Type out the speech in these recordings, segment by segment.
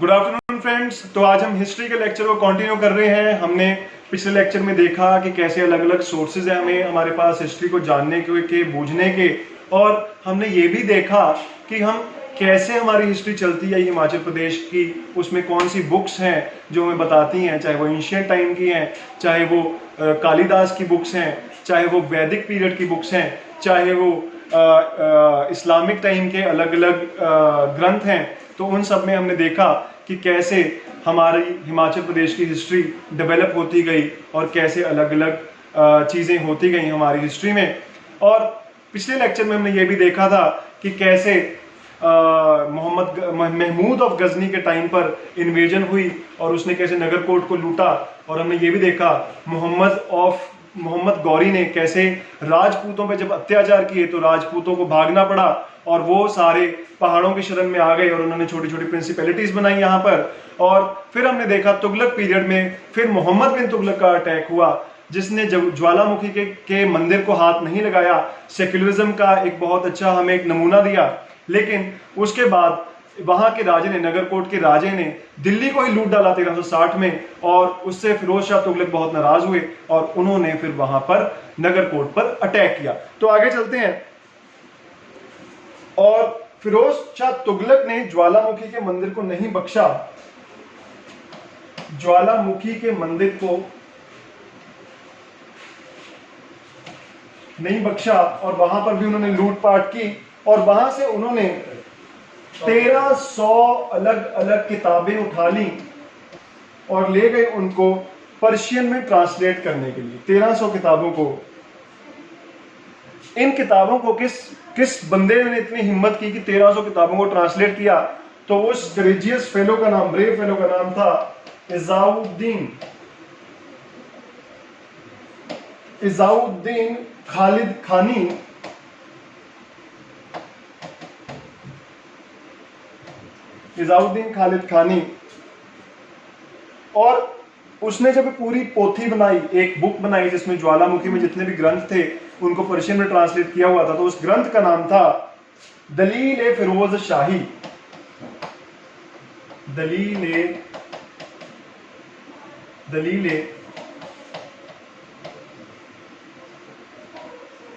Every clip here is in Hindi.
Good afternoon friends. तो आज हम हिस्ट्री के लेक्चर को कंटिन्यू कर रहे हैं। हमने पिछले लेक्चर में देखा कि कैसे अलग अलग सोर्सेज हैं हमें हमारे पास हिस्ट्री को जानने के बूझने के, और हमने ये भी देखा कि हम कैसे हमारी हिस्ट्री चलती है हिमाचल प्रदेश की, उसमें कौन सी बुक्स हैं जो हमें बताती हैं, चाहे वो एंशिएंट टाइम की हैं, चाहे वो कालिदास की बुक्स हैं, चाहे वो वैदिक पीरियड की बुक्स हैं, चाहे वो इस्लामिक टाइम के अलग अलग ग्रंथ हैं। तो उन सब में हमने देखा कि कैसे हमारी हिमाचल प्रदेश की हिस्ट्री डेवलप होती गई और कैसे अलग अलग चीज़ें होती गई हमारी हिस्ट्री में। और पिछले लेक्चर में हमने ये भी देखा था कि कैसे महमूद ऑफ गजनी के टाइम पर इन्वेजन हुई और उसने कैसे नगरकोट को लूटा। और हमने ये भी देखा मोहम्मद गौरी ने कैसे राजपूतों पे जब अत्याचार किए तो राजपूतों को भागना पड़ा और वो सारे पहाड़ों की शरण में आ गए और उन्होंने छोटी छोटी प्रिंसिपैलिटीज बनाई यहाँ पर। और फिर हमने देखा तुगलक पीरियड में फिर मोहम्मद बिन तुगलक का अटैक हुआ, जिसने जब ज्वालामुखी के मंदिर को हाथ नहीं लगाया। सेक्युलरिज्म का एक बहुत अच्छा हमें एक नमूना दिया। लेकिन उसके बाद वहां के राजे ने, नगरकोट के राजे ने दिल्ली को ही लूट डाला 1360 में, और उससे फिरोज शाह तुगलक बहुत नाराज हुए और उन्होंने फिर वहां पर नगरकोट पर अटैक किया। तो आगे चलते हैं। और फिरोज शाह तुगलक ने ज्वालामुखी के मंदिर को नहीं बख्शा, ज्वालामुखी के मंदिर को नहीं बख्शा और वहां पर भी उन्होंने लूटपाट की। और वहां से उन्होंने 1300 अलग अलग किताबें उठा ली और ले गए उनको पर्शियन में ट्रांसलेट करने के लिए। 1300 किताबों को, इन किताबों को किस बंदे ने इतनी हिम्मत की कि 1300 किताबों को ट्रांसलेट किया? तो उस करेजियस फेलो का नाम, ब्रेव फेलो का नाम था इज़ाउद्दीन खालिद खानी। इज़ाउद्दीन खालिद खानी। और उसने जब पूरी पोथी बनाई, एक बुक बनाई जिसमें ज्वालामुखी में जितने भी ग्रंथ थे उनको पर्शियन में ट्रांसलेट किया हुआ था, तो उस ग्रंथ का नाम था दलील फिरोज शाही। दलील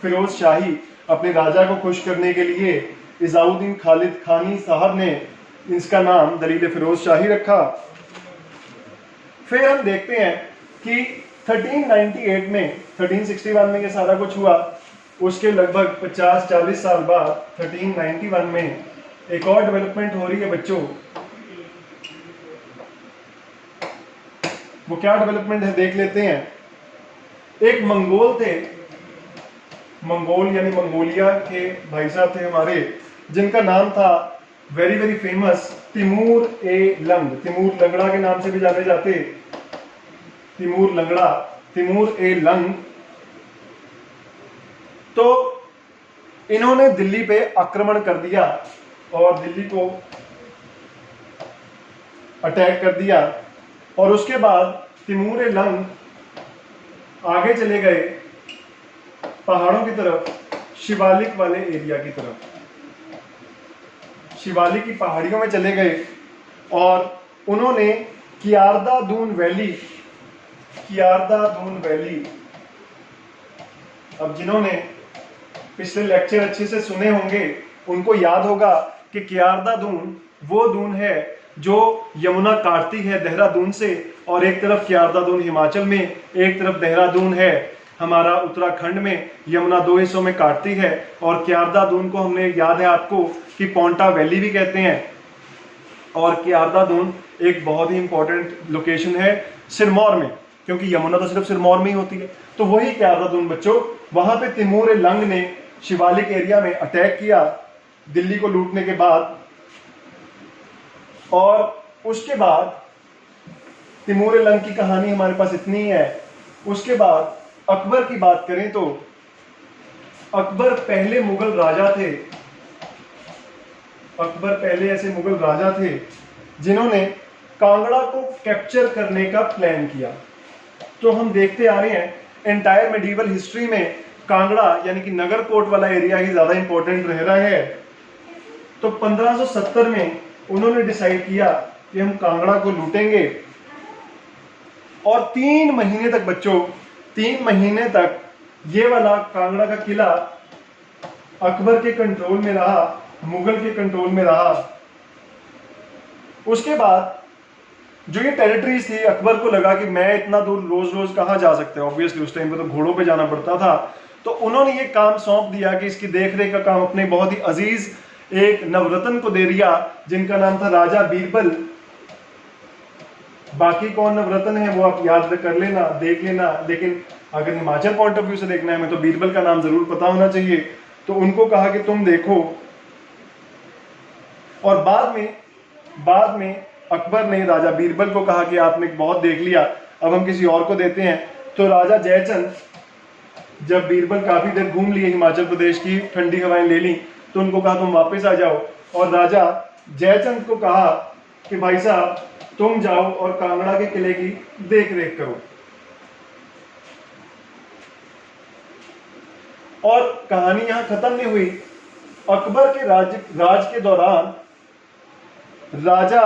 फिरोज शाही। अपने राजा को खुश करने के लिए इज़ाउद्दीन खालिद खानी साहब ने इसका नाम दलील फिरोज शाही रखा। फिर हम देखते हैं कि 1398 में, 1361 में ये सारा कुछ हुआ। उसके लगभग 50-40 साल बाद 1391 में एक और डेवलपमेंट हो रही है बच्चों। वो क्या डेवलपमेंट है देख लेते हैं। एक मंगोल थे, मंगोल यानी मंगोलिया के भाई साहब थे हमारे, जिनका नाम था वेरी वेरी फेमस तिमूर ए लंग। तिमूर लंगड़ा के नाम से भी जाने जाते, तिमूर ए लंग। तो इन्होंने दिल्ली पे आक्रमण कर दिया और दिल्ली को अटैक कर दिया। और उसके बाद तिमूर ए लंग आगे चले गए पहाड़ों की तरफ, शिवालिक वाले एरिया की तरफ, शिवालिक की पहाड़ियों में चले गए और उन्होंने कियारदा दून वैली, अब जिन्होंने पिछले लेक्चर अच्छे से सुने होंगे उनको याद होगा कि कियारदा दून वो दून है जो यमुना काटती है देहरादून से, और एक तरफ कियारदा दून हिमाचल में, एक तरफ देहरादून है हमारा उत्तराखंड में। यमुना दो हिस्सों में काटती है। और कियारदा दून को हमने, याद है आपको, कि पोंटा वैली भी कहते हैं। और कियारदा दून एक बहुत ही इंपॉर्टेंट लोकेशन है सिरमौर में, क्योंकि यमुना तो सिर्फ सिरमौर में ही होती है। तो वही कियारदा दून बच्चों, वहां पे तिमूर ए लंग ने शिवालिक एरिया में अटैक किया दिल्ली को लूटने के बाद। और उसके बाद तिमूर ए लंग की कहानी हमारे पास इतनी है। उसके बाद अकबर की बात करें तो अकबर पहले मुगल राजा थे। अकबर पहले ऐसे मुगल राजा थे जिन्होंने कांगड़ा को कैप्चर करने का प्लान किया। तो हम देखते आ रहे हैं एंटायर मेडिवल हिस्ट्री में कांगड़ा यानी कि नगरकोट वाला एरिया ही ज्यादा इंपॉर्टेंट रह रहा है। तो 1570 में उन्होंने डिसाइड किया कि हम कांगड़ा को लूटेंगे। और 3 महीने तक बच्चों, 3 महीने तक ये वाला कांगड़ा का किला अकबर के कंट्रोल में रहा, मुगल के कंट्रोल में रहा। उसके बाद जो ये टेरिटरीज थी, अकबर को लगा कि मैं इतना दूर रोज रोज कहाँ जा सकते हैं, ऑब्वियसली उस टाइम पे तो घोड़ों पे जाना पड़ता था। तो उन्होंने ये काम सौंप दिया कि इसकी देखरेख का काम अपने बहुत ही अजीज एक नवरत्न को दे दिया, जिनका नाम था राजा बीरबल। बाकी कौन नवरत्न है वो आप याद कर लेना, देख लेना, लेकिन अगर हिमाचल पॉइंट ऑफ व्यू से देखना है हमें तो बीरबल का नाम जरूर पता होना चाहिए। तो उनको कहा कि तुम देखो। और बाद में अकबर ने राजा बीरबल को कहा कि आपने बहुत देख लिया, अब हम किसी और को देते हैं। तो राजा जयचंद, जब बीरबल काफी देर घूम लिए, हिमाचल प्रदेश की ठंडी हवाएं ले ली, तो उनको कहा तुम वापस आ जाओ। और राजा जयचंद को कहा कि भाई साहब तुम जाओ और कांगड़ा के किले की देख रेख करो। और कहानी यहां खत्म नहीं हुई। अकबर के राज के दौरान राजा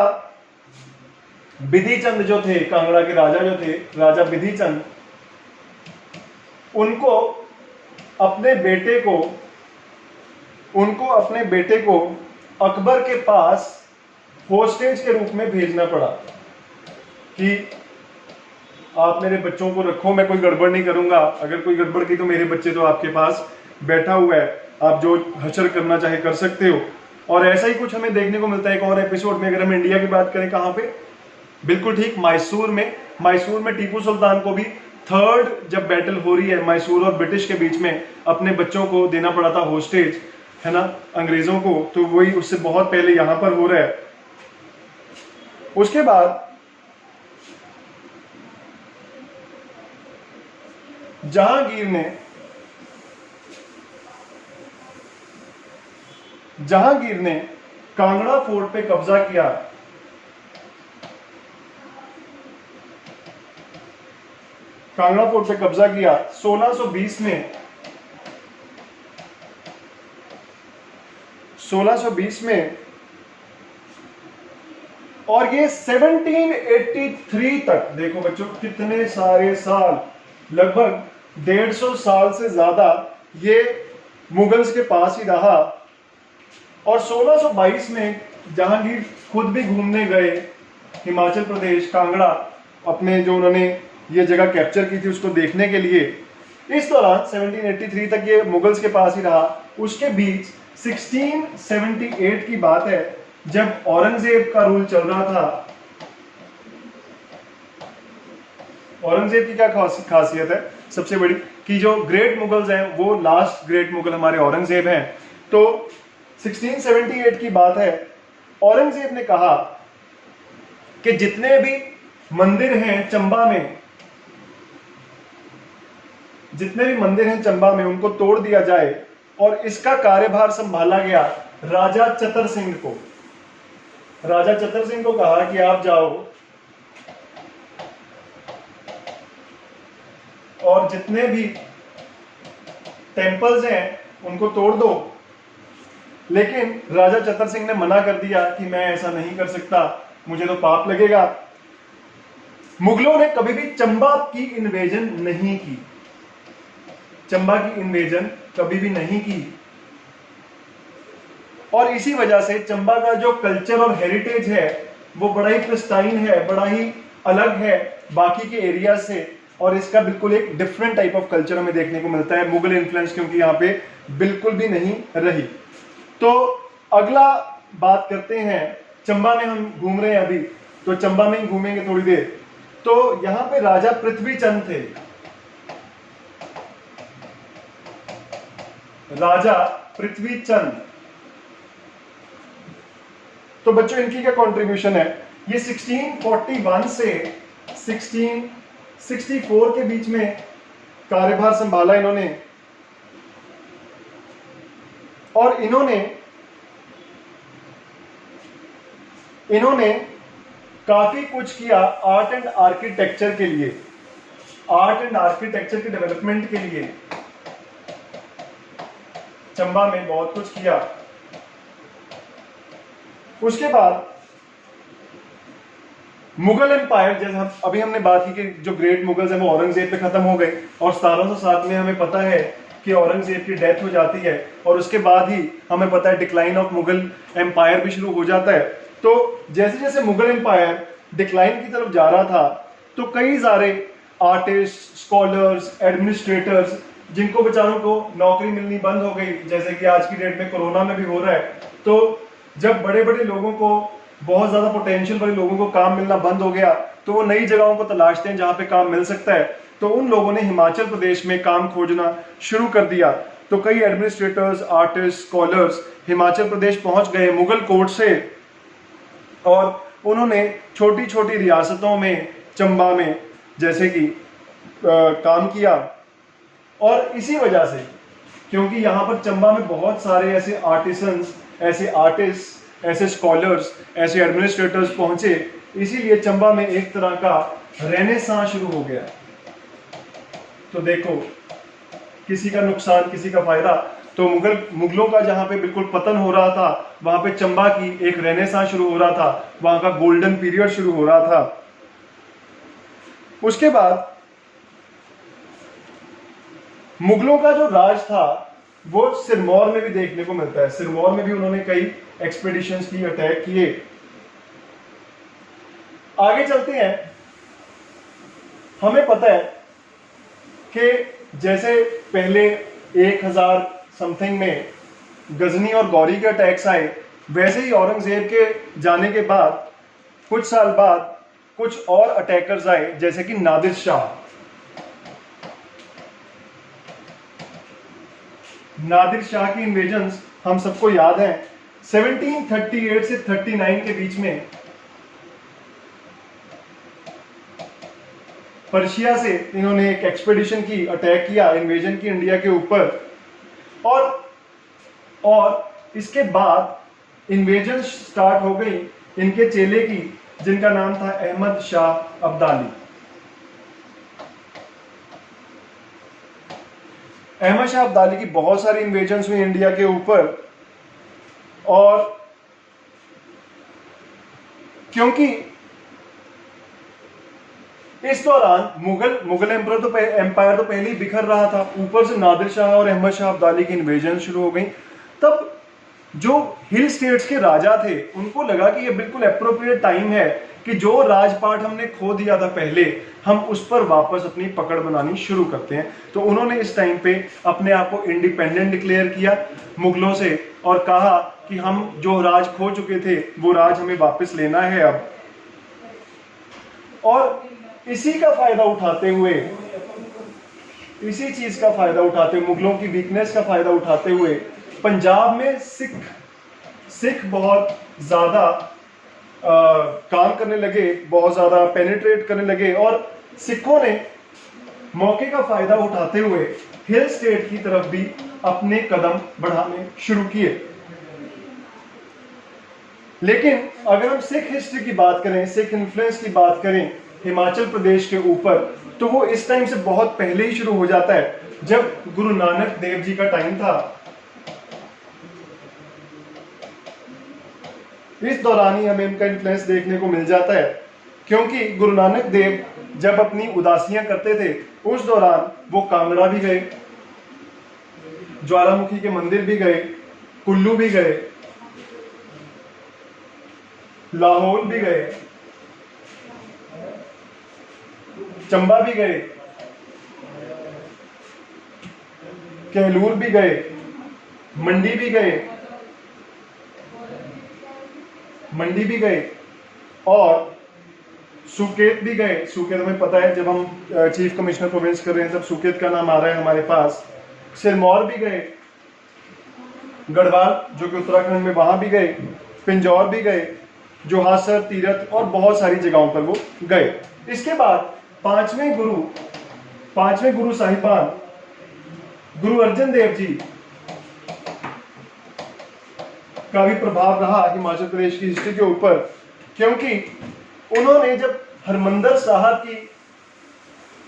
बिधिचंद जो थे, कांगड़ा के राजा जो थे, राजा बिधिचंद, उनको अपने बेटे को अकबर के पास होस्टेज के रूप में भेजना पड़ा कि आप मेरे बच्चों को रखो, मैं कोई गड़बड़ नहीं करूंगा, अगर कोई गड़बड़ की तो मेरे बच्चे तो आपके पास बैठा हुआ है, आप जो हशर करना चाहे कर सकते हो। और ऐसा ही कुछ हमें देखने को मिलता है एक और एपिसोड में। अगर हम इंडिया की बात करें, कहां पे, बिल्कुल ठीक, मैसूर में टीपू सुल्तान को भी थर्ड जब बैटल हो रही है मैसूर और ब्रिटिश के बीच में, अपने बच्चों को देना पड़ा था होस्टेज, है ना, अंग्रेजों को। तो वही उससे बहुत पहले यहां पर हो रहा है। उसके बाद जहांगीर ने कांगड़ा फोर्ट पे कब्जा किया। कांगड़ा फोर्ट पे कब्जा किया 1620 में, और ये 1783 तक, देखो बच्चों कितने सारे साल, लगभग 150 साल से ज्यादा ये मुगल्स के पास ही रहा। और 1622 में जहांगीर खुद भी घूमने गए हिमाचल प्रदेश, कांगड़ा, अपने जो उन्होंने ये जगह कैप्चर की थी उसको देखने के लिए। इस दौरान 1783 तक ये मुगल्स के पास ही रहा। उसके बीच 1678 की बात है, जब औरंगजेब का रूल चल रहा था। औरंगजेब की क्या खासियत है सबसे बड़ी, कि जो ग्रेट मुगल्स हैं वो लास्ट ग्रेट मुगल हमारे औरंगजेब हैं। तो 1678 की बात है, औरंगजेब ने कहा कि जितने भी मंदिर हैं चंबा में, उनको तोड़ दिया जाए। और इसका कार्यभार संभाला गया राजा चतर सिंह को। राजा चतर सिंह को कहा कि आप जाओ और जितने भी टेम्पल्स हैं उनको तोड़ दो। लेकिन राजा चतर सिंह ने मना कर दिया कि मैं ऐसा नहीं कर सकता, मुझे तो पाप लगेगा। मुगलों ने कभी भी चंबा की इन्वेजन नहीं की, कभी भी नहीं की। और इसी वजह से चंबा का जो कल्चर और हेरिटेज है वो बड़ा ही प्रिस्टाइन है, बड़ा ही अलग है बाकी के एरिया से। और इसका बिल्कुल एक डिफरेंट टाइप ऑफ कल्चर हमें देखने को मिलता है, मुगल इन्फ्लुएंस क्योंकि यहाँ पे बिल्कुल भी नहीं रही। तो अगला बात करते हैं, चंबा में हम घूम रहे हैं अभी, तो चंबा में ही घूमेंगे थोड़ी देर। तो यहां पे राजा पृथ्वीचंद थे, राजा पृथ्वीचंद। तो बच्चों इनकी क्या कंट्रीब्यूशन है, ये 1641 से 1664 के बीच में कार्यभार संभाला इन्होंने। और इन्होंने काफी कुछ किया आर्ट एंड आर्किटेक्चर के लिए, आर्ट एंड आर्किटेक्चर के डेवलपमेंट के लिए चंबा में बहुत कुछ किया। उसके बाद मुगल एम्पायर, जैसे हम अभी हमने बात की कि जो ग्रेट मुगल्स हैं वो औरंगजेब पे खत्म हो गए, और 1707 में हमें पता है कि औरंगजेब की डेथ हो जाती है, और उसके बाद ही हमें पता है डिक्लाइन ऑफ मुगल एम्पायर भी शुरू हो जाता है। तो जैसे जैसे मुगल एम्पायर डिक्लाइन की तरफ जा रहा था, तो कई सारे आर्टिस्ट, स्कॉलर्स, एडमिनिस्ट्रेटर्स, जिनको बेचारों को नौकरी मिलनी बंद हो गई, जैसे कि आज की डेट में कोरोना में भी हो रहा है। तो जब बड़े बड़े लोगों को, बहुत ज्यादा पोटेंशियल वाले लोगों को काम मिलना बंद हो गया, तो वो नई जगहों को तलाशते हैं जहां पे काम मिल सकता है। तो उन लोगों ने हिमाचल प्रदेश में काम खोजना शुरू कर दिया। तो कई administrators, artist, scholars Himachal Pradesh पहुंच गए मुगल कोर्ट से, और उन्होंने छोटी छोटी रियासतों में, चंबा में जैसे कि काम किया। और इसी वजह से, क्योंकि यहाँ पर चंबा में बहुत सारे ऐसे आर्टिसंस, ऐसे आर्टिस्ट, ऐसे स्कॉलर्स, ऐसे एडमिनिस्ट्रेटर्स पहुंचे, इसीलिए चंबा में एक तरह का रेनेसां शुरू हो गया। तो देखो, किसी का नुकसान किसी का फायदा। तो मुगलों का जहां पे बिल्कुल पतन हो रहा था, वहां पे चंबा की एक रेनेसां शुरू हो रहा था, वहां का गोल्डन पीरियड शुरू हो रहा था। उसके बाद मुगलों का जो राज था वो सिरमौर में भी देखने को मिलता है। सिरमौर में भी उन्होंने कई एक्सपेडिशंस की, अटैक किए। आगे चलते हैं। हमें पता है कि जैसे पहले 1000 समथिंग में गजनी और गौरी के अटैक्स आए, वैसे ही औरंगजेब के जाने के बाद कुछ साल बाद कुछ और अटैकर्स आए, जैसे कि नादिर शाह। नादिर शाह की इन्वेजन्स हम सबको याद हैं। 1738 से 39 के बीच में पर्शिया से इन्होंने एक एक्सपेडिशन की, अटैक किया, इन्वेजन की इंडिया के ऊपर। और इसके बाद इन्वेजन स्टार्ट हो गई इनके चेले की, जिनका नाम था अहमद शाह अब्दाली। अहमद शाह अब्दाली की बहुत सारी इन्वेजन्स हुई इंडिया के ऊपर, और क्योंकि इस दौरान मुगल एम्पायर तो पहले ही बिखर रहा था, ऊपर से नादिर शाह और अहमद शाह अब्दाली की इन्वेजन शुरू हो गई। तब जो हिल स्टेट्स के राजा थे उनको लगा कि ये बिल्कुल एप्रोप्रिएट टाइम है कि जो राजपाट हमने खो दिया था पहले, हम उस पर वापस अपनी पकड़ बनानी शुरू करते हैं। तो उन्होंने इस टाइम पे अपने आप को इंडिपेंडेंट डिक्लेयर किया मुगलों से, और कहा कि हम जो राज खो चुके थे वो राज हमें वापस लेना है अब। और इसी का फायदा उठाते हुए, इसी चीज का फायदा उठाते हुए, मुगलों की वीकनेस का फायदा उठाते हुए, पंजाब में सिख बहुत ज्यादा काम करने लगे, बहुत ज्यादा पेनिट्रेट करने लगे, और सिखों ने मौके का फायदा उठाते हुए हिल स्टेट की तरफ भी अपने कदम बढ़ाने शुरू किए। लेकिन अगर हम सिख हिस्ट्री की बात करें, सिख इन्फ्लुएंस की बात करें हिमाचल प्रदेश के ऊपर, तो वो इस टाइम से बहुत पहले ही शुरू हो जाता है, जब गुरु नानक देव जी का टाइम था। इस दौरान ही हमें इनका इन्फ्लुएंस देखने को मिल जाता है, क्योंकि गुरु नानक देव जब अपनी उदासियां करते थे, उस दौरान वो कांगड़ा भी गए, ज्वालामुखी के मंदिर भी गए, कुल्लू भी गए, लाहौर भी गए, चंबा भी गए, कहलूर भी गए, मंडी भी गए, और सुकेत भी गए। सुकेत हमें पता है, जब हम चीफ कमिश्नर प्रोविंस कर रहे हैं तब सुकेत का नाम आ रहा है हमारे पास। सिरमौर भी गए, गढ़वाल जो कि उत्तराखंड में, वहां भी गए, पिंजौर भी गए, जोहासर, तीरथ और बहुत सारी जगहों पर वो गए। इसके बाद पांचवें गुरु साहिबान गुरु अर्जन देव जी का भी प्रभाव रहा हिमाचल प्रदेश की हिस्ट्री के ऊपर, क्योंकि उन्होंने जब हरमंदर साहब की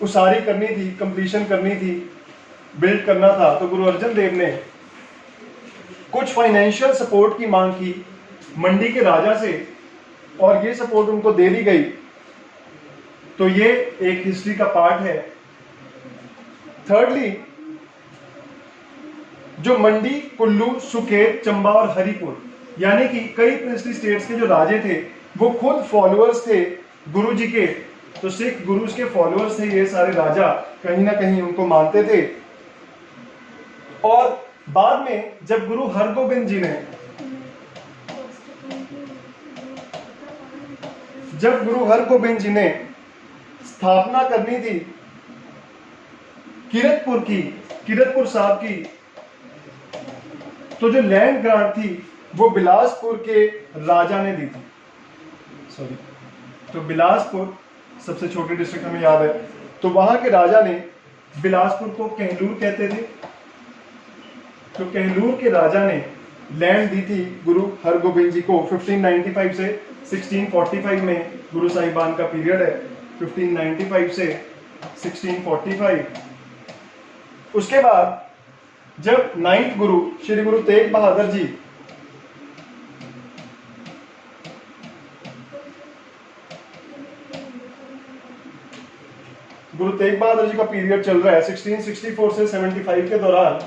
उसारी करनी थी, कंप्लीशन करनी थी, बिल्ड करना था, तो गुरु अर्जन देव ने कुछ फाइनेंशियल सपोर्ट की मांग की मंडी के राजा से, और ये सपोर्ट उनको दे दी गई। तो ये एक हिस्ट्री का पार्ट है। थर्डली, जो मंडी, कुल्लू, सुकेत, चंबा और हरिपुर यानी कि कई प्रिंसली स्टेट्स के जो राजे थे वो खुद फॉलोअर्स थे गुरु जी के। तो सिख गुरुज के फॉलोअर्स थे ये सारे राजा, कहीं ना कहीं उनको मानते थे। और बाद में जब गुरु हरगोबिंद जी ने स्थापना करनी थी किरतपुर साहब की, तो जो लैंड ग्रांट थी वो बिलासपुर के राजा ने दी थी। तो बिलासपुर सबसे छोटी डिस्ट्रिक्ट हमें याद है, तो वहां के राजा ने बिलासपुर को कहलूर कहते थे। तो कहलूर के राजा ने लैंड दी थी गुरु हरगोबिंद जी को 1595 से 1645 में। गुरु साहिबान का पीरियड है 1595 से 1645। उसके बाद जब 9th गुरु श्री गुरु तेग बहादुर जी का पीरियड चल रहा है 1664 से 75 के दौरान,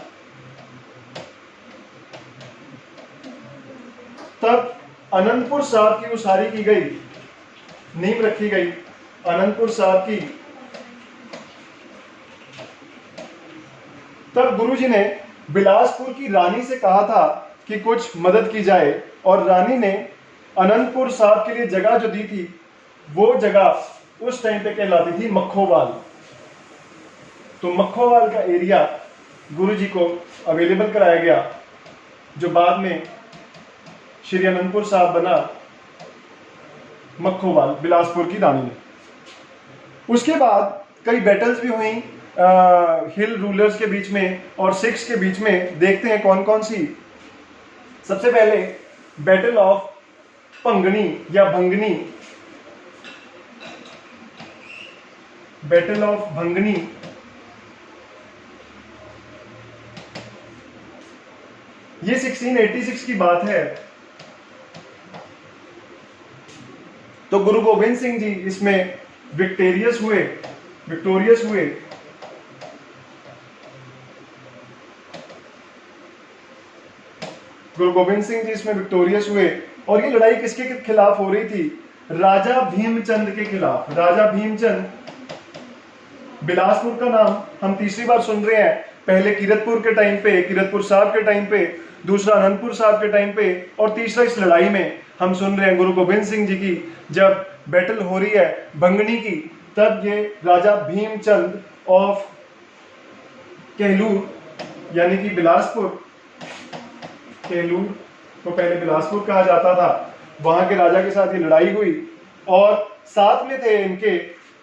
तब अनंतपुर साहब की उसारी की गई, नींव रखी गई अनंतपुर साहब की। तब गुरुजी ने बिलासपुर की रानी से कहा था कि कुछ मदद की जाए, और रानी ने अनंतपुर साहब के लिए जगह जो दी थी वो जगह उस टाइम पे कहलाती थी मखोवाल। तो मखोवाल का एरिया गुरुजी को अवेलेबल कराया गया, जो बाद में श्री अनंतपुर साहब बना मखोवाल, बिलासपुर की रानी ने। उसके बाद कई बैटल्स भी हुई हिल रूलर्स के बीच में और सिख्स के बीच में। देखते हैं कौन कौन सी। सबसे पहले बैटल ऑफ पंगनी या भंगनी, बैटल ऑफ भंगनी। ये 1686 की बात है। तो गुरु गोबिंद सिंह जी इसमें विक्टोरियस हुए। गुरु गोबिंद सिंह जी इसमें विक्टोरियस हुए। और ये लड़ाई किसके खिलाफ हो रही थी? राजा भीमचंद के खिलाफ। राजा भीमचंद, बिलासपुर का नाम हम तीसरी बार सुन रहे हैं। पहले किरतपुर के टाइम पे, किरतपुर साहब के टाइम पे, दूसरा अनंतपुर साहब के टाइम पे, और तीसरा इस लड़ाई में हम सुन रहे हैं गुरु गोबिंद सिंह जी की जब बैटल हो रही है भंगनी की, तब ये राजा भीमचंद ऑफ कहलूर यानी कि बिलासपुर, कहलूर को पहले बिलासपुर कहा जाता था, वहां के राजा के साथ ये लड़ाई हुई। और साथ में थे इनके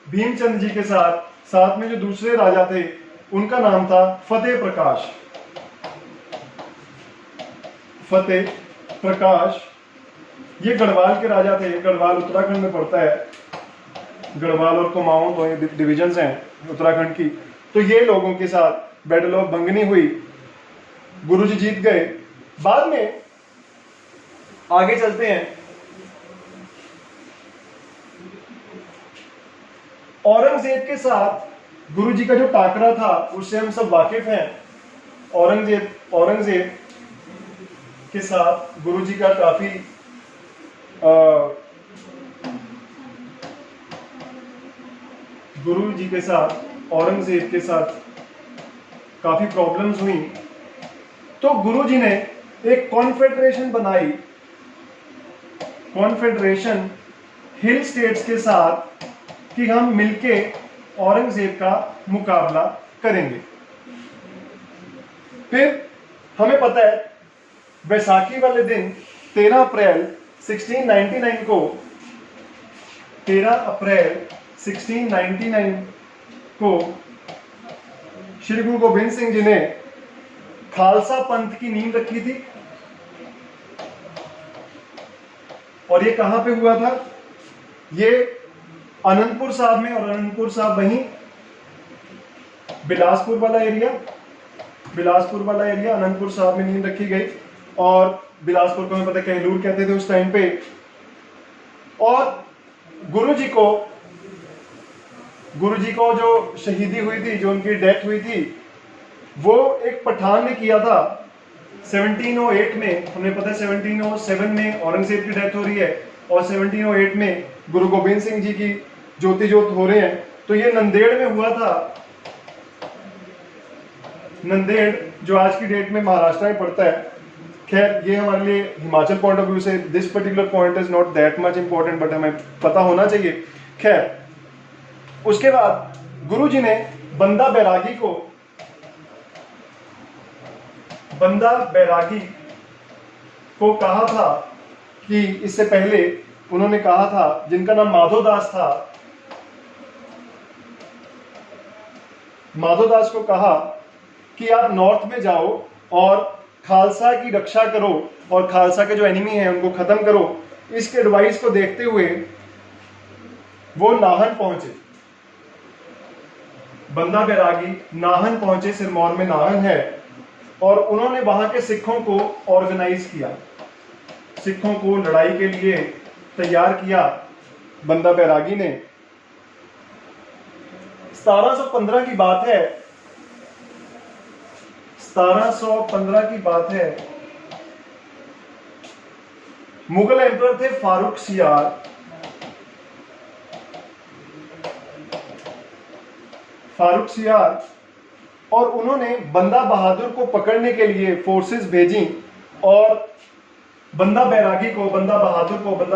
भीमचंद जी के साथ में जो दूसरे राजा थे उनका नाम था फतेह प्रकाश। ये गढ़वाल के राजा थे। गढ़वाल उत्तराखंड में पड़ता है। गढ़वाल और कुमाऊं दो डिविजन्स हैं उत्तराखंड की। तो ये लोगों के साथ बैटल ऑफ भंगनी हुई, गुरुजी जीत गए। बाद में आगे चलते हैं। औरंगजेब के साथ गुरुजी का जो टाकरा था उससे हम सब वाकिफ हैं। औरंगजेब के साथ गुरुजी का काफी औरंगजेब के साथ काफी प्रॉब्लम्स हुई। तो गुरुजी ने एक कॉन्फेडरेशन बनाई, कॉन्फेडरेशन हिल स्टेट्स के साथ, कि हम मिलके औरंगजेब का मुकाबला करेंगे। फिर हमें पता है बैसाखी वाले दिन 13 अप्रैल 1699 को श्री गुरु गोबिंद सिंह जी ने खालसा पंथ की नींव रखी थी। और ये कहां पे हुआ था? ये अनंतपुर साहब में, और अनंतपुर साहब वहीं बिलासपुर वाला एरिया अनंतपुर साहब में नींव रखी गई। और बिलासपुर को हमें पता कहलूर कहते थे उस टाइम पे। और गुरु जी को गुरुजी को जो शहीदी हुई थी, जो उनकी डेथ हुई थी, वो एक पठान ने किया था 1708 में। हमें पता है 1707 में औरंगजेब की डेथ हो रही है और 1708 में गुरु गोविंद सिंह जी की ज्योति ज्योत हो रहे हैं। तो ये नंदेड़ में हुआ था। नंदेड़ जो आज की डेट में महाराष्ट्र में पड़ता है। खैर ये हमारे लिए हिमाचल पॉइंट ऑफ व्यू से this particular point is not that much important, but हमें पता होना चाहिए। खैर उसके बाद गुरुजी ने बंदा बैरागी को कहा था कि इससे पहले उन्होंने कहा था, जिनका नाम माधोदास था, माधोदास को कहा कि आप नॉर्थ में जाओ और खालसा की रक्षा करो और खालसा के जो एनिमी हैं उनको खत्म करो। इसके एडवाइस को देखते हुए वो नाहन पहुंचे। बंदा बैरागी नाहन पहुंचे, सिरमौर में नाहन है, और उन्होंने वहां के सिखों को ऑर्गेनाइज किया, सिखों को लड़ाई के लिए तैयार किया बंदा बैरागी ने। 1715 की बात है, 1715 की बात है। मुगल एम्परर थे फारूक सियार। और उन्होंने बंदा बहादुर को पकड़ने के लिए फोर्सेस भेजी और बंदा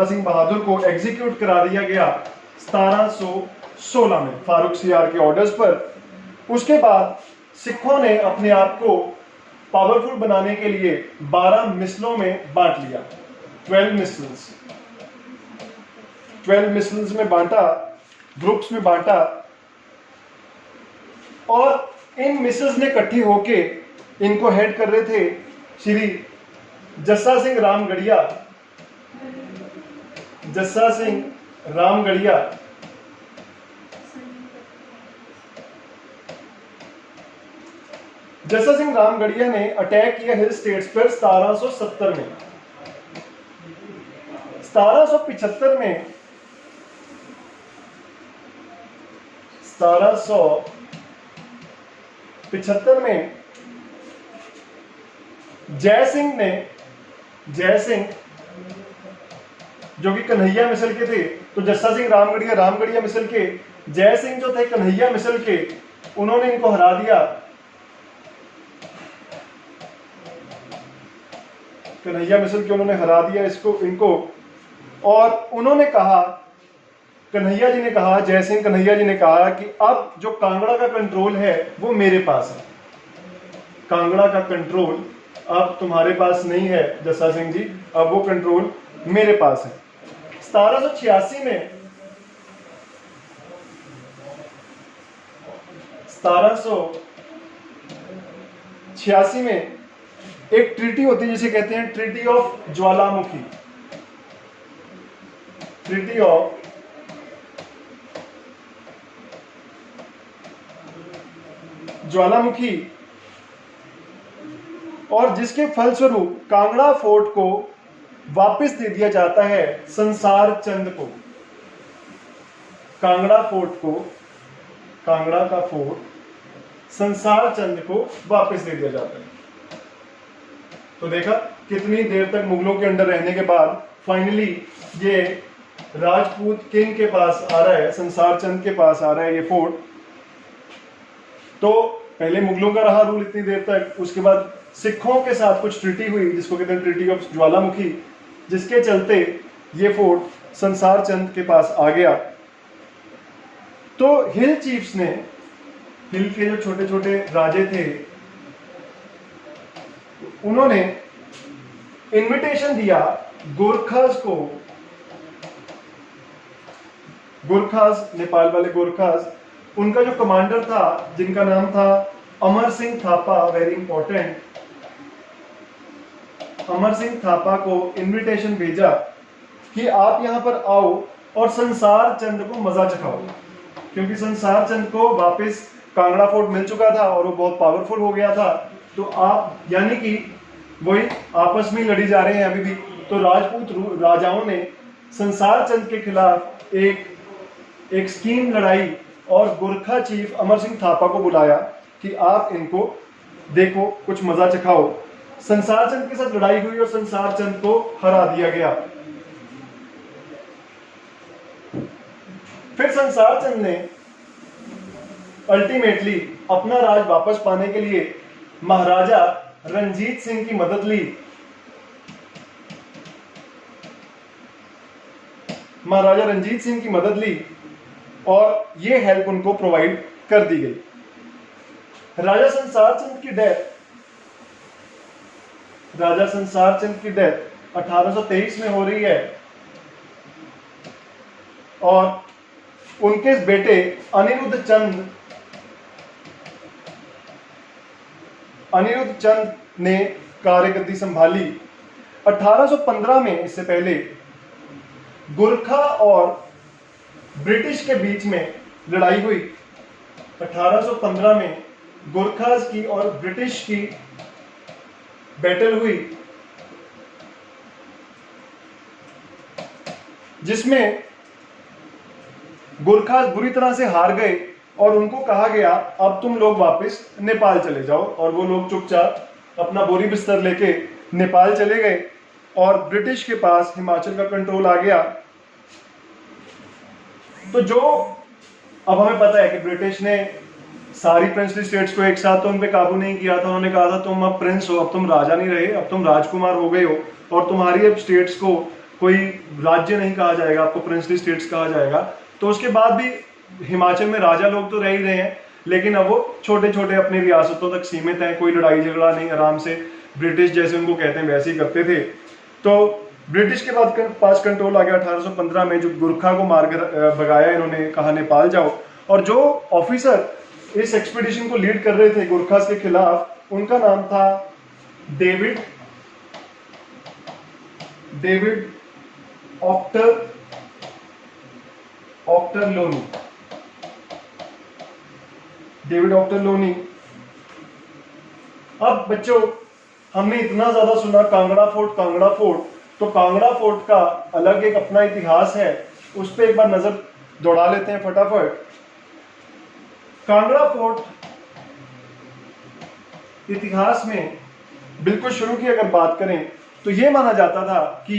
सिंह बहादुर को एग्जीक्यूट करा दिया गया 1716 में फारूक सियार के ऑर्डर्स पर। उसके बाद सिखों ने अपने आप को पावरफुल बनाने के लिए 12 मिसलों में बांट लिया, 12 मिसल्स में बांटा, ग्रुप्स में बांटा, और इन मिसल्स ने इकट्ठी होके इनको हेड कर रहे थे श्री जस्सा सिंह रामगढ़िया। जस्सा सिंह रामगढ़िया ने अटैक किया हिल स्टेट्स पर 1770 में। 1775 में जय सिंह जो कि कन्हैया मिसल के थे, तो जस्सा सिंह रामगढ़िया मिसल के, जय सिंह जो थे कन्हैया मिसल के, उन्होंने इनको हरा दिया। कन्हैया मिसल के उन्होंने हरा दिया इनको, और उन्होंने कहा, कन्हैया जी ने कहा, जय सिंह कन्हैया जी ने कहा कि अब जो कांगड़ा का कंट्रोल है वो मेरे पास है। कांगड़ा का कंट्रोल अब तुम्हारे पास नहीं है जस्सा सिंह जी, अब वो कंट्रोल मेरे पास है। 1786 में एक ट्रीटी होती है जिसे कहते हैं treaty of Jwalamukhi. Treaty of ज्वालामुखी, और जिसके फलस्वरूप कांगड़ा फोर्ट को वापस दे दिया जाता है संसार चंद को। कांगड़ा का फोर्ट संसार चंद को वापस दे दिया जाता है। तो देखा कितनी देर तक मुगलों के अंडर रहने के बाद फाइनली ये राजपूत किंग के पास आ रहा है, संसार चंद के पास आ रहा है ये फोर्ट। तो पहले मुगलों का रहा रूल इतनी देर तक, उसके बाद सिखों के साथ कुछ ट्रीटी हुई जिसको कहते हैं ट्रीटी ऑफ ज्वालामुखी, जिसके चलते ये फोर्ट संसार चंद के पास आ गया। तो हिल चीफ्स ने, हिल के जो छोटे छोटे राजे थे, उन्होंने इनविटेशन दिया गोरखास को। गोरखास, नेपाल वाले गोरखास, उनका जो कमांडर था जिनका नाम था अमर सिंह थापा, वेरी इंपॉर्टेंट, अमर सिंह थापा को इनविटेशन भेजा कि आप यहां पर आओ और संसार चंद को मजा चखाओ, क्योंकि संसार चंद को वापस कांगड़ा फोर्ट मिल चुका था और वो बहुत पावरफुल हो गया था। तो आप, यानी कि वही आपस में लड़ी जा रहे हैं अभी भी। तो राजपूत राजाओं ने संसार चंद के खिलाफ एक स्कीम लड़ाई और गोरखा चीफ अमर सिंह थापा को बुलाया कि आप इनको देखो, कुछ मजा चखाओ। संसार चंद के साथ लड़ाई हुई और संसार चंद को हरा दिया गया। फिर संसार चंद ने अल्टीमेटली अपना राज वापस पाने के लिए महाराजा रंजीत सिंह की मदद ली। महाराजा रंजीत सिंह की मदद ली और ये हेल्प उनको प्रोवाइड कर दी गई। राजा संसार चंद की डेथ 1823 में हो रही है और उनके बेटे अनिरुद्ध चंद ने कार्यगद्दी संभाली। 1815 में, इससे पहले गोरखा और ब्रिटिश के बीच में लड़ाई हुई। 1815 में गोरखास की और ब्रिटिश की बैटल हुई, जिसमें गोरखास बुरी तरह से हार गए और उनको कहा गया अब तुम लोग वापस नेपाल चले जाओ। और वो लोग चुपचाप अपना बोरी बिस्तर लेके नेपाल चले गए और ब्रिटिश के पास हिमाचल का कंट्रोल आ गया। तो जो अब हमें पता है कि ब्रिटिश ने सारी प्रिंसली स्टेट्स को एक साथ तो उन पे काबू नहीं किया था। उन्होंने कहा था तुम अब प्रिंस हो, अब तुम राजा नहीं रहे, अब तुम राजकुमार हो गए हो और तुम्हारी अब स्टेट्स को कोई राज्य नहीं कहा जाएगा, आपको प्रिंसली स्टेट्स कहा जाएगा। तो उसके बाद भी हिमाचल में राजा लोग तो रह ही रहे हैं, लेकिन अब वो छोटे छोटे अपनी रियासतों तक सीमित हैं, कोई लड़ाई झगड़ा नहीं, आराम से ब्रिटिश जैसे उनको कहते हैं वैसे ही करते थे। तो ब्रिटिश के पास कंट्रोल आ गया 1815 में, जो गोरखा को मार भगाया, इन्होंने कहा नेपाल जाओ। और जो ऑफिसर इस एक्सपीडिशन को लीड कर रहे थे गोरखास के खिलाफ, उनका नाम था डेविड ऑक्टर लोनी। अब बच्चों, हमने इतना ज्यादा सुना कांगड़ा फोर्ट, तो कांगड़ा फोर्ट का अलग एक अपना इतिहास है, उस पर एक बार नजर दौड़ा लेते हैं फटाफट। कांगड़ा फोर्ट इतिहास में बिल्कुल शुरू की अगर बात करें तो यह माना जाता था कि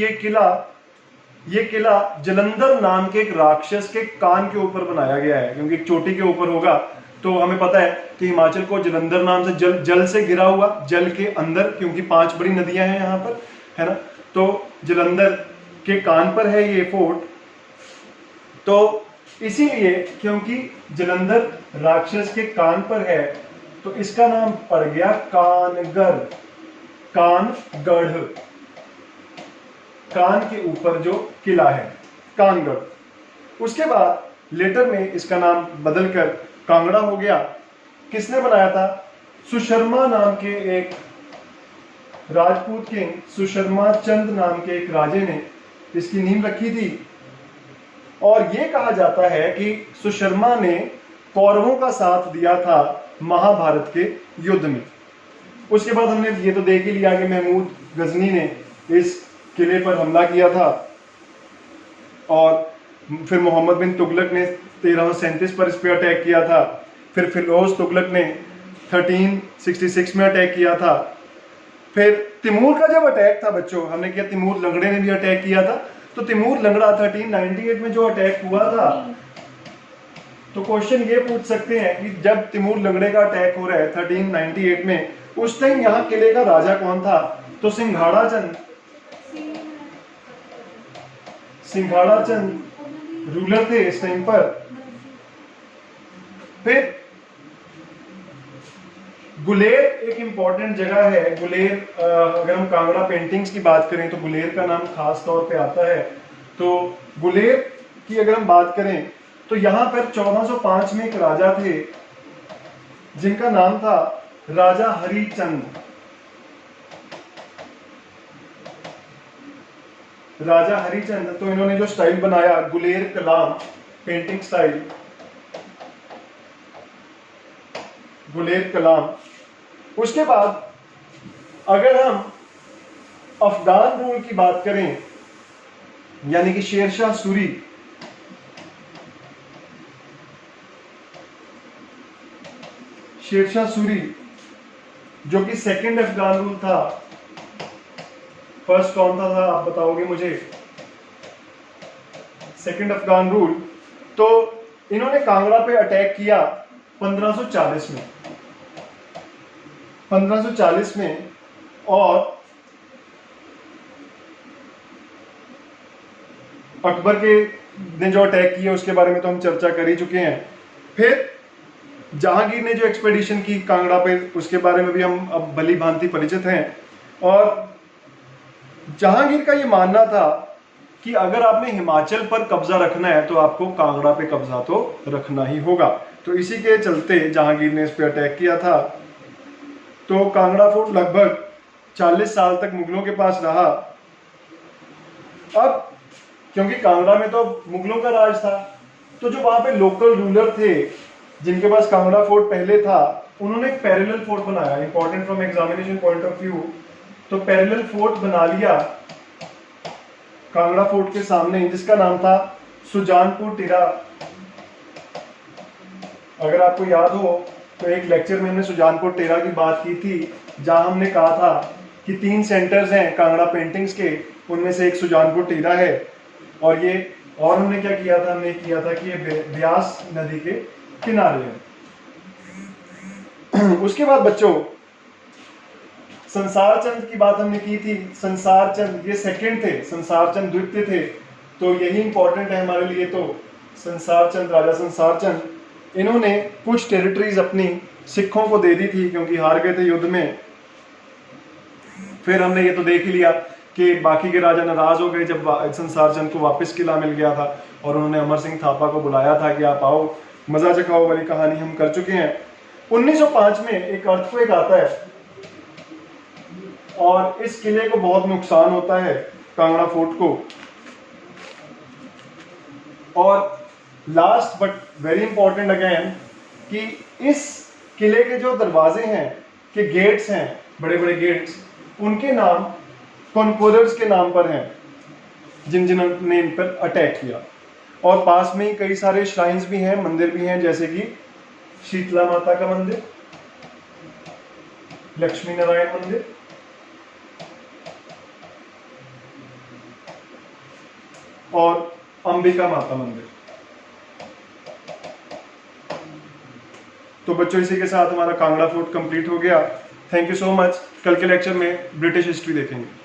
ये किला जलंधर नाम के एक राक्षस के कान के ऊपर बनाया गया है, क्योंकि एक चोटी के ऊपर होगा। तो हमें पता है कि हिमाचल को जलंधर नाम से जल से घिरा हुआ, जल के अंदर, क्योंकि 5 बड़ी नदियां हैं यहाँ पर, है ना। तो जलंधर के कान पर है ये फोर्ट। तो इसीलिए क्योंकि जलंधर राक्षस के कान पर है तो इसका नाम पड़ गया कानगढ़। कान के ऊपर जो किला है, कानगढ़। उसके बाद लेटर में इसका नाम बदलकर कांगड़ा हो गया। किसने बनाया था? सुशर्मा नाम के एक राजपूत किंग, सुशर्मा चंद नाम के एक राजे ने इसकी नींव रखी थी। और यह कहा जाता है कि सुशर्मा ने कौरवों का साथ दिया था महाभारत के युद्ध में। उसके बाद हमने ये तो देख ही लिया कि महमूद गजनी ने इस किले पर हमला किया था और फिर मोहम्मद बिन तुगलक ने 1337 पर इस पर अटैक किया था। फिर फिरोज तुगलक ने 1366 में अटैक किया था। फिर तिमूर का जब अटैक था बच्चों, हमने किया, तिमूर लंगड़े ने भी अटैक किया था। तो तिमूर लंगड़ा 1398 में जो अटैक हुआ था, तो क्वेश्चन ये पूछ सकते हैं कि जब तिमूर लंगड़े का अटैक हो रहा है 1398 में, उस टाइम यहाँ किले का राजा कौन था? तो सिंघाड़ा चंद रूलर थे इस टाइम पर। फिर गुलेर एक इंपॉर्टेंट जगह है। गुलेर, अगर हम कांगड़ा पेंटिंग्स की बात करें तो गुलेर का नाम खास तौर पे आता है। तो गुलेर की अगर हम बात करें तो यहाँ पर 1405 में एक राजा थे जिनका नाम था राजा हरिचंद। तो इन्होंने जो स्टाइल बनाया गुलेर कलाम पेंटिंग स्टाइल, गुलेर कलाम। उसके बाद अगर हम अफगान रूल की बात करें, यानी कि शेरशाह सूरी, शेरशाह सूरी, जो कि सेकंड अफगान रूल था। फर्स्ट कौन था आप बताओगे मुझे? Second Afghan rule. तो इन्होंने कांगड़ा पे अटैक किया 1540 में, 1540 में, और अकबर के ने जो अटैक किया उसके बारे में तो हम चर्चा कर ही चुके हैं। फिर जहांगीर ने जो एक्सपेडिशन की कांगड़ा पे, उसके बारे में भी हम अब भली भांति परिचित हैं। और जहांगीर का ये मानना था कि अगर आपने हिमाचल पर कब्जा रखना है तो आपको कांगड़ा पे कब्जा तो रखना ही होगा। तो इसी के चलते जहांगीर ने इस पे अटैक किया था। तो कांगड़ा फोर्ट लगभग 40 साल तक मुगलों के पास रहा। अब क्योंकि कांगड़ा में तो मुगलों का राज था, तो जो वहां पे लोकल रूलर थे जिनके पास कांगड़ा फोर्ट पहले था, उन्होंने एक पैरेलल फोर्ट बनाया। Important from examination point of view. तो पैरेलल फोर्ट बना लिया कांगड़ा फोर्ट के सामने, जिसका नाम था सुजानपुर टिरा। अगर आपको याद हो तो एक लेक्चर में हमने सुजानपुर टिरा की बात की थी, जहां हमने कहा था कि 3 सेंटर्स हैं कांगड़ा पेंटिंग्स के, उनमें से एक सुजानपुर टिरा है। और हमने क्या किया था? हमने किया था कि ये ब्यास नदी के किनारे है। उसके बाद बच्चों संसार चंद की बात हमने की थी। संसार चंद ये सेकंड थे, संसार चंद द्वितीय थे, तो यही इंपॉर्टेंट है हमारे लिए। तो संसार चंद, राजा संसार चंद, इन्होंने कुछ टेरिटरीज अपनी सिखों को दे दी थी क्योंकि हार गए थे युद्ध में। फिर हमने ये तो देख ही लिया कि बाकी के राजा नाराज हो गए जब संसार चंद को वापस किला मिल गया था, और उन्होंने अमर सिंह थापा को बुलाया था कि आप आओ, मजा चखाओ वाली कहानी हम कर चुके हैं। 1905 में एक अर्थक्वेक आता है और इस किले को बहुत नुकसान होता है, कांगड़ा फोर्ट को। और last but very important again कि इस किले के जो दरवाजे हैं, के गेट्स हैं, बड़े बड़े गेट्स, उनके नाम कॉन्कोरर्स के नाम पर हैं, जिन्होंने इन पर अटैक किया। और पास में ही कई सारे श्राइन्स भी हैं, मंदिर भी हैं, जैसे कि शीतला माता का मंदिर, लक्ष्मी नारायण मंदिर, और अंबिका माता मंदिर। तो बच्चों इसी के साथ हमारा कांगड़ा फोर्ट कंप्लीट हो गया। Thank you so much. कल के लेक्चर में ब्रिटिश हिस्ट्री देखेंगे।